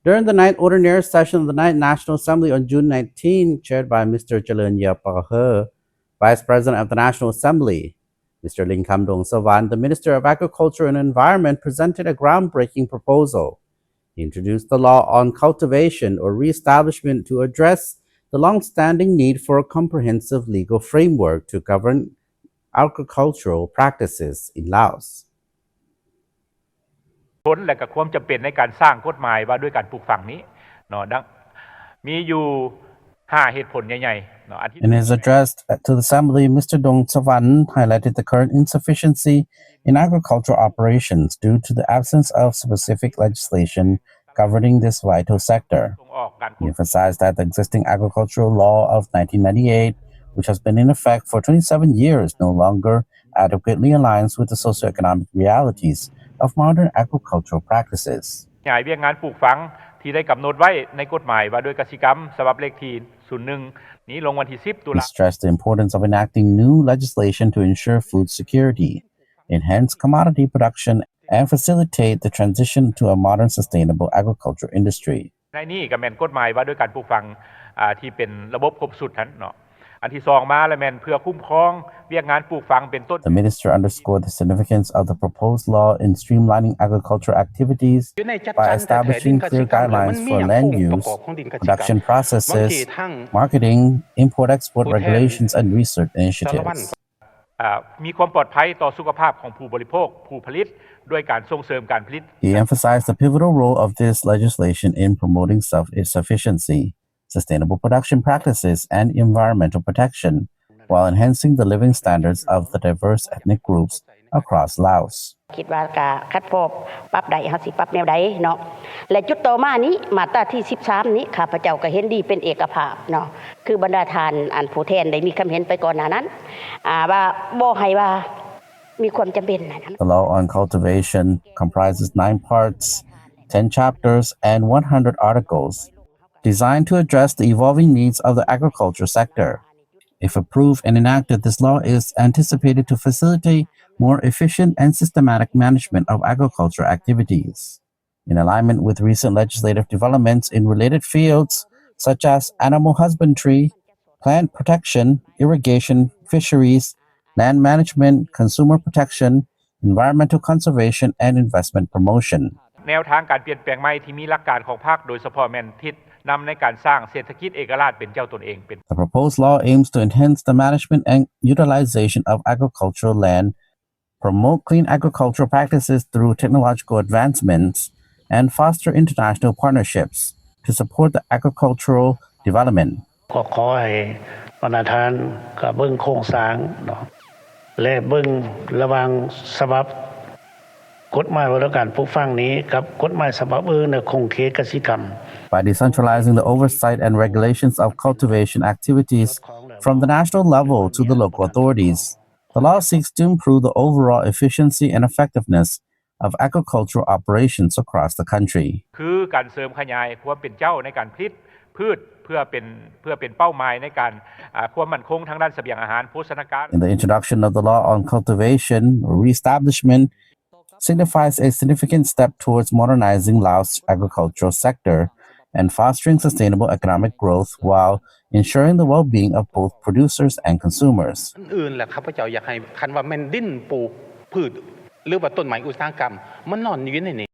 During the 9th ordinary session of the 9th National Assembly on June 19, chaired by Mr. Jalern Yepahe, Vice President of the National Assembly, Mr. Ling Kamdong Savan, the Minister of Agriculture and Environment, presented a groundbreaking proposal. He introduced the law on cultivation or re-establishment to address the long-standing need for a comprehensive legal framework to govern agricultural practices in Laos. ผลและก็ความจำเป็นในการสร้างกฎหมายว่าด้วยการปลูกฝังนี้เนาะมีอยู่5เหตุผลใหญ่ๆเนาะ In his address to the Assembly, Mr. Dong Savan highlighted the current insufficiency in agricultural operations due to the absence of specific legislation governing this vital sector. He emphasized that the existing agricultural law of 1998, which has been in effect for 27 years, no longer adequately aligns with the socioeconomic realities of modern agricultural practices. ใหญ่เวียกงานปลูกฝังที่ได้กำหนดไว้ในกฎหมายว่าด้วยกสิกรรมฉบับเลขที่01นี้ลงวันที่10ตุลา He stressed the importance of enacting new legislation to ensure food security, enhance commodity production, and facilitate the transition to a modern sustainable agriculture industry. ในนี้ก็แม่นกฎหมายว่าด้วยการปลูกฝังที่เป็นระบบครบสุดนั้นเนาะอันที่2มาแล้วแม่นเพื่อคุ้มครองเวียกงานปลูกฝังเป็นต้น The minister underscored the significance of the proposed law in streamlining agricultural activities by establishing clear guidelines for land use, production processes, marketing, import-export regulations, and research initiatives. มีความปลอดภัยต่อสุขภาพของผู้บริโภคผู้ผลิตด้วยการส่งเสริมการผลิต He emphasized the pivotal role of this legislation in promoting self-sufficiency, sustainable production practices, and environmental protection, while enhancing the living standards of the diverse ethnic groups across Laos. คิดว่าก็คัดพบปรับใดเฮาสิปรับแนวใดเนาะและจุดต่อมานี้มาตราที่13นี้ข้าพเจ้าก็เห็นดีเป็นเอกภาพเนาะคือบรรดาทานอันผู้แทนได้มีความเห็นไปก่อนหน้านั้นว่าบ่ให้ว่ามีความจำเป็นนะ The law on cultivation comprises 9 parts, 10 chapters, and 100 articles, designed to address the evolving needs of the agriculture sector. If approved and enacted, this law is anticipated to facilitate more efficient and systematic management of agricultural activities. In alignment with recent legislative developments in related fields such as animal husbandry, plant protection, irrigation, fisheries, land management, consumer protection, environmental conservation, and investment promotion. แนวทางการเปลี่ยนแปลงใหม่ที่มีหลักการของภาคโดยเฉพาะแม่นทิศนำในการสร้างเศรษฐกิจเอกราชเป็นเจ้าตนเองเป็น The proposed law aims to enhance the management and utilization of agricultural land, promote clean agricultural practices through technological advancements, and foster international partnerships to support the agricultural development. ก็ขอให้บรรดาท่านก็เบิ่งโครงสร้างเนาะและเบิ่งระหว่างฉบับกฎหมายว่าด้วยการปลูกฝังนี้กับกฎหมายฉบับอื่นในคงเขตกสิกรรม By decentralizing the oversight and regulations of cultivation activities from the national level to the local authorities, the law seeks to improve the overall efficiency and effectiveness of agricultural operations across the country. คือการเสริมขยายความเป็นเจ้าในการผลิตพืชเพื่อเป็นเป้าหมายในการความมั่นคงทางด้านเสบียงอาหารโภชนาการ In the introduction of the law on cultivation or re-establishment signifies a significant step towards modernizing Laos' agricultural sector and fostering sustainable economic growth while ensuring the well-being of both producers and consumers. อื่นแหละครับพระเจ้าอยากให้คันว่าแม่นดินปลูกพืชหรือว่าต้นไม้อุตสาหกรรมมันนอนอยู่ในนี้